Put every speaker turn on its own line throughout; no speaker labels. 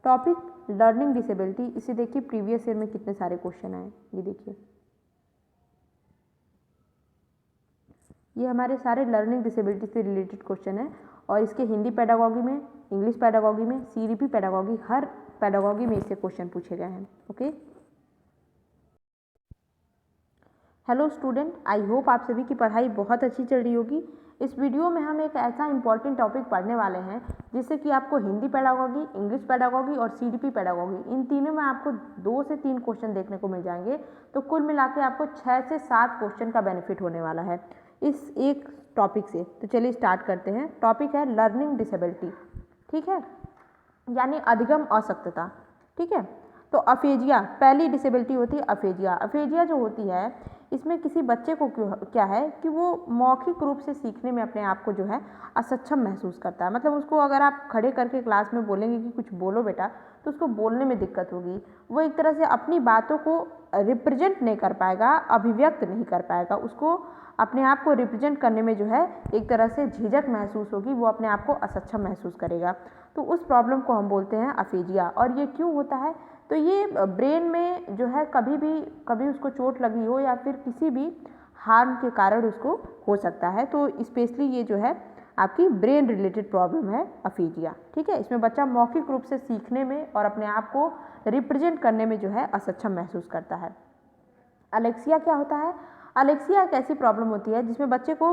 Topic learning disability, इसे देखिए previous year में कितने सारे क्वेश्चन आए, ये देखिए ये हमारे सारे लर्निंग डिसेबिलिटी से रिलेटेड क्वेश्चन है और इसके हिंदी पेडागॉगी में, इंग्लिश पेडागॉगी में, सीडीपी पेडागॉगी, हर पेडागॉगी में इससे क्वेश्चन पूछे गए हैं। Okay, hello student, I hope आप सभी की पढ़ाई बहुत अच्छी चल रही होगी। इस वीडियो में हम एक ऐसा इंपॉर्टेंट टॉपिक पढ़ने वाले हैं जिससे कि आपको हिंदी पेडागॉगी, इंग्लिश पेडागॉगी और सीडीपी पेडागॉगी, इन तीनों में आपको 2 से 3 क्वेश्चन देखने को मिल जाएंगे। तो कुल मिला के आपको 6 से 7 क्वेश्चन का बेनिफिट होने वाला है इस एक टॉपिक से। तो चलिए स्टार्ट करते हैं। टॉपिक है लर्निंग डिसेबिलिटी, ठीक है, यानी अधिगम अशक्तता। ठीक है, तो अफेजिया पहली डिसेबिलिटी होती है। अफेजिया, अफेजिया जो होती है इसमें किसी बच्चे को क्या है कि वो मौखिक रूप से सीखने में अपने आप को जो है असक्षम महसूस करता है। मतलब उसको अगर आप खड़े करके क्लास में बोलेंगे कि कुछ बोलो बेटा, तो उसको बोलने में दिक्कत होगी। वो एक तरह से अपनी बातों को रिप्रेजेंट नहीं कर पाएगा, अभिव्यक्त नहीं कर पाएगा। उसको अपने आप को रिप्रेजेंट करने में जो है एक तरह से झिझक महसूस होगी, वो अपने आप को असक्षम महसूस करेगा। तो उस प्रॉब्लम को हम बोलते हैं अफेजिया। और ये क्यों होता है? तो ये ब्रेन में जो है कभी उसको चोट लगी हो या फिर किसी भी हार्म के कारण उसको हो सकता है। तो स्पेशली ये जो है आपकी ब्रेन रिलेटेड प्रॉब्लम है अफेजिया। ठीक है, इसमें बच्चा मौखिक रूप से सीखने में और अपने आप को रिप्रेजेंट करने में जो है असक्षम महसूस करता है। अलेक्सिया क्या होता है? अलेक्सिया एक ऐसी प्रॉब्लम होती है जिसमें बच्चे को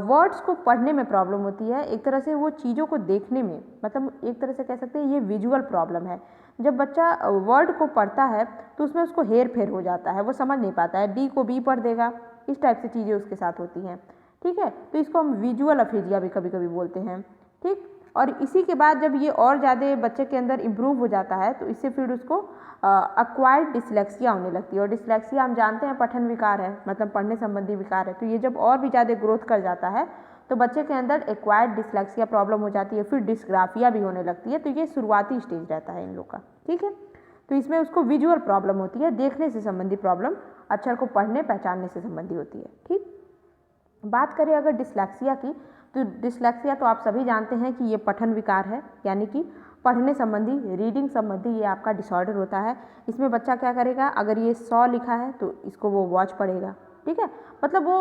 वर्ड्स को पढ़ने में प्रॉब्लम होती है, एक तरह से वो चीज़ों को देखने में, मतलब एक तरह से कह सकते हैं ये विजुअल प्रॉब्लम है। जब बच्चा वर्ड को पढ़ता है तो उसमें उसको हेर फेर हो जाता है, वो समझ नहीं पाता है, डी को बी पढ़ देगा, इस टाइप से चीज़ें उसके साथ होती हैं। ठीक है, तो इसको हम विजुअल अफेजिया भी कभी कभी बोलते हैं। ठीक, और इसी के बाद जब ये और ज़्यादा बच्चे के अंदर इम्प्रूव हो जाता है तो इससे फिर उसको अक्वायर्ड डिसलेक्सिया होने लगती है। और डिसलेक्सिया हम जानते हैं पठन विकार है, मतलब पढ़ने संबंधी विकार है। तो ये जब और भी ज़्यादा ग्रोथ कर जाता है तो बच्चे के अंदर एक्वायर्ड डिसलेक्सिया प्रॉब्लम हो जाती है, फिर डिस्ग्राफिया भी होने लगती है। तो ये शुरुआती स्टेज रहता है इन लोग का। ठीक है, तो इसमें उसको विजुअल प्रॉब्लम होती है, देखने से संबंधी प्रॉब्लम, अक्षर को पढ़ने पहचानने से संबंधी होती है। ठीक, बात करें अगर डिसलेक्सिया की, तो डिसलेक्सिया तो आप सभी जानते हैं कि ये पठन विकार है, यानी कि पढ़ने संबंधी, रीडिंग संबंधी ये आपका डिसऑर्डर होता है। इसमें बच्चा क्या करेगा, अगर ये 100 लिखा है तो इसको वो वॉच पढ़ेगा। ठीक है, मतलब वो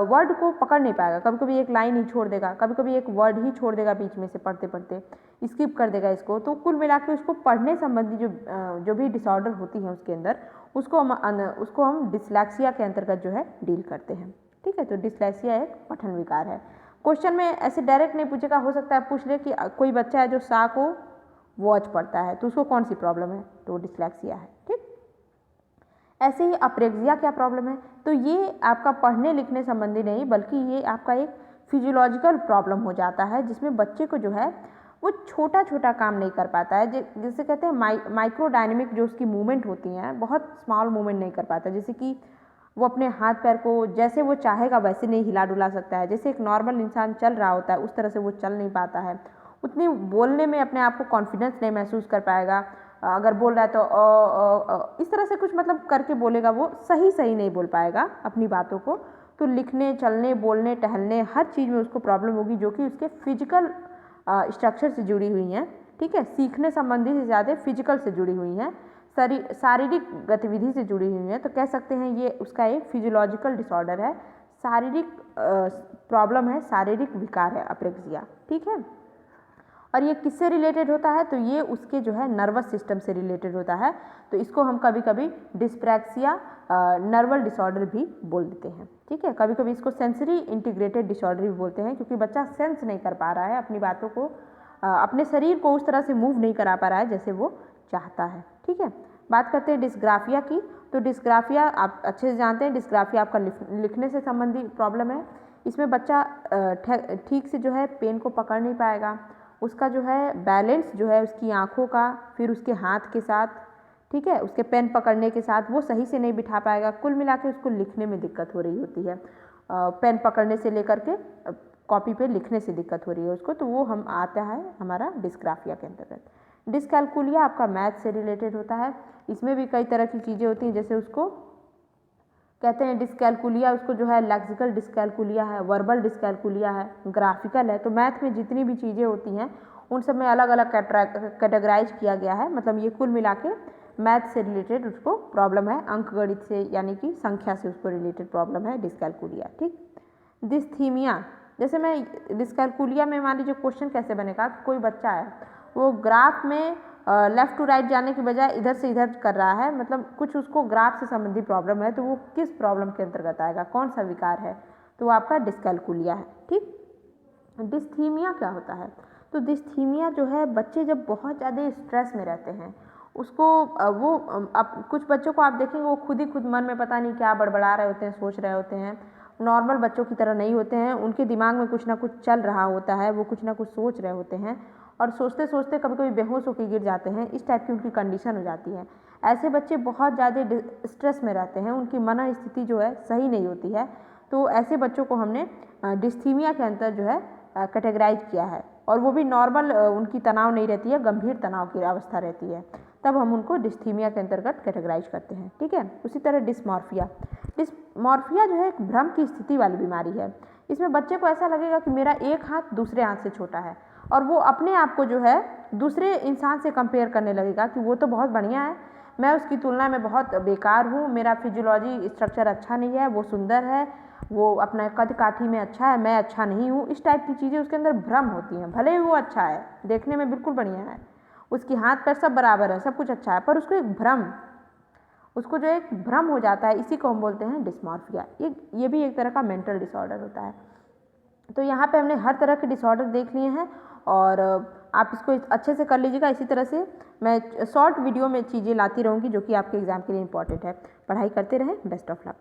वर्ड को पकड़ नहीं पाएगा, कभी कभी एक लाइन ही छोड़ देगा, कभी कभी एक वर्ड ही छोड़ देगा बीच में से, पढ़ते पढ़ते स्किप कर देगा इसको। तो कुल मिला के उसको पढ़ने संबंधी जो भी डिसऑर्डर होती है उसके अंदर, उसको हम डिसलेक्सिया के अंतर्गत जो है डील करते हैं। ठीक है, तो डिसलेक्सिया एक पठन विकार है। क्वेश्चन में ऐसे डायरेक्ट नहीं पूछेगा, हो सकता है पूछ ले कि कोई बच्चा है जो सा को वॉच पढ़ता है तो उसको कौन सी प्रॉब्लम है, तो डिसलेक्सिया है। ठीक, ऐसे ही अप्रेक्सिया क्या प्रॉब्लम है? तो ये आपका पढ़ने लिखने संबंधी नहीं, बल्कि ये आपका एक फिजियोलॉजिकल प्रॉब्लम हो जाता है, जिसमें बच्चे को जो है वो छोटा छोटा काम नहीं कर पाता है। जैसे कहते हैं माइक्रो डायनेमिक जो उसकी मूवमेंट होती हैं, बहुत स्मॉल मूवमेंट नहीं कर पाता। जैसे कि वो अपने हाथ पैर को जैसे वो चाहेगा वैसे नहीं हिला डुला सकता है। जैसे एक नॉर्मल इंसान चल रहा होता है उस तरह से वो चल नहीं पाता है। उतनी बोलने में अपने आप को कॉन्फिडेंस नहीं महसूस कर पाएगा। अगर बोल रहा है तो इस तरह से कुछ मतलब करके बोलेगा, वो सही नहीं बोल पाएगा अपनी बातों को। तो लिखने, चलने, बोलने, टहलने, हर चीज़ में उसको प्रॉब्लम होगी, जो कि उसके फिजिकल स्ट्रक्चर से जुड़ी हुई हैं। ठीक है, सीखने संबंधी से ज़्यादा फिजिकल से जुड़ी हुई हैं, शारीरिक गतिविधि से जुड़ी हुई है। तो कह सकते हैं ये उसका एक फिजियोलॉजिकल डिसऑर्डर है, शारीरिक प्रॉब्लम है, शारीरिक विकार है अप्रेक्सिया। ठीक है, और ये किससे रिलेटेड होता है? तो ये उसके जो है नर्वस सिस्टम से रिलेटेड होता है। तो इसको हम कभी कभी डिस्प्रैक्सिया नर्वल डिसऑर्डर भी बोल देते हैं। ठीक है, कभी कभी इसको सेंसरी इंटीग्रेटेड डिसऑर्डर भी बोलते हैं, क्योंकि बच्चा सेंस नहीं कर पा रहा है अपनी बातों को, अपने शरीर को उस तरह से मूव नहीं करा पा रहा है जैसे वो चाहता है। ठीक है, बात करते हैं डिस्ग्राफिया की। तो डिस्ग्राफिया आप अच्छे से जानते हैं, डिस्ग्राफिया आपका लिखने से संबंधी प्रॉब्लम है। इसमें बच्चा ठीक से जो है पेन को पकड़ नहीं पाएगा, उसका जो है बैलेंस जो है उसकी आँखों का, फिर उसके हाथ के साथ, ठीक है, उसके पेन पकड़ने के साथ वो सही से नहीं बिठा पाएगा। कुल मिला के उसको लिखने में दिक्कत हो रही होती है, पेन पकड़ने से लेकर के कॉपी पे लिखने से दिक्कत हो रही है उसको। तो वो हम आता है हमारा डिस्ग्राफिया के अंतर्गत। डिस्कैलकुलिया आपका मैथ से रिलेटेड होता है। इसमें भी कई तरह की चीज़ें होती हैं, जैसे उसको कहते हैं डिस्कैलकुलिया, उसको जो है लेक्सिकल डिस्कैलकुलिया है, वर्बल डिस्कैलकुलिया है, ग्राफिकल है। तो मैथ में जितनी भी चीज़ें होती हैं उन सब में अलग अलग कैटेगराइज किया गया है। मतलब ये कुल मिला के मैथ से रिलेटेड उसको प्रॉब्लम है, अंक गणित से यानी कि संख्या से उसको रिलेटेड प्रॉब्लम है डिस्कैलकुलिया। ठीक, डिस्थीमिया, जैसे मैं डिस्कैलकुलिया में मान लीजिए क्वेश्चन कैसे बनेगा कि कोई बच्चा है वो ग्राफ में लेफ़्ट टू राइट जाने की बजाय इधर से इधर कर रहा है, मतलब कुछ उसको ग्राफ से संबंधित प्रॉब्लम है, तो वो किस प्रॉब्लम के अंतर्गत आएगा, कौन सा विकार है, तो वो आपका डिस्कैलकुलिया है। ठीक, डिस्थीमिया क्या होता है, तो डिस्थीमिया जो है बच्चे जब बहुत ज़्यादा स्ट्रेस में रहते हैं उसको वो अब कुछ बच्चों को आप देखेंगे वो खुद ही खुद मन में पता नहीं क्या बड़बड़ा रहे होते हैं, सोच रहे होते हैं, नॉर्मल बच्चों की तरह नहीं होते हैं, उनके दिमाग में कुछ ना कुछ चल रहा होता है, वो कुछ ना कुछ सोच रहे होते हैं और सोचते सोचते कभी कभी बेहोश होकर गिर जाते हैं, इस टाइप की उनकी कंडीशन हो जाती है। ऐसे बच्चे बहुत ज़्यादा स्ट्रेस में रहते हैं, उनकी मन स्थिति जो है सही नहीं होती है, तो ऐसे बच्चों को हमने डिस्थीमिया के अंदर जो है कैटेगराइज किया है, और वो भी नॉर्मल उनकी तनाव नहीं रहती है, गंभीर तनाव की अवस्था रहती है, तब हम उनको डिस्थीमिया के अंतर्गत कैटेगराइज करते हैं। ठीक है, उसी तरह डिस्मॉर्फिया, डिस्मॉर्फिया जो है एक भ्रम की स्थिति वाली बीमारी है। इसमें बच्चे को ऐसा लगेगा कि मेरा एक हाथ दूसरे हाथ से छोटा है और वो अपने आप को जो है दूसरे इंसान से कंपेयर करने लगेगा कि वो तो बहुत बढ़िया है, मैं उसकी तुलना में बहुत बेकार हूँ, मेरा फिजियोलॉजी स्ट्रक्चर अच्छा नहीं है, वो सुंदर है, वो अपना कद काठी में अच्छा है, मैं अच्छा नहीं हूँ। इस टाइप की चीज़ें उसके अंदर भ्रम होती हैं। भले ही वो अच्छा है, देखने में बिल्कुल बढ़िया है, उसकी हाथ पैर सब बराबर है, सब कुछ अच्छा है, पर उसको एक भ्रम, उसको जो एक भ्रम हो जाता है, इसी को हम बोलते हैं डिस्मॉर्फिया। ये भी एक तरह का मेंटल डिसऑर्डर होता है। तो यहाँ पे हमने हर तरह के डिसऑर्डर देख लिए हैं और आप इसको अच्छे से कर लीजिएगा। इसी तरह से मैं शॉर्ट वीडियो में चीज़ें लाती रहूँगी जो कि आपके एग्ज़ाम के लिए इंपॉर्टेंट है। पढ़ाई करते रहें, बेस्ट ऑफ लक।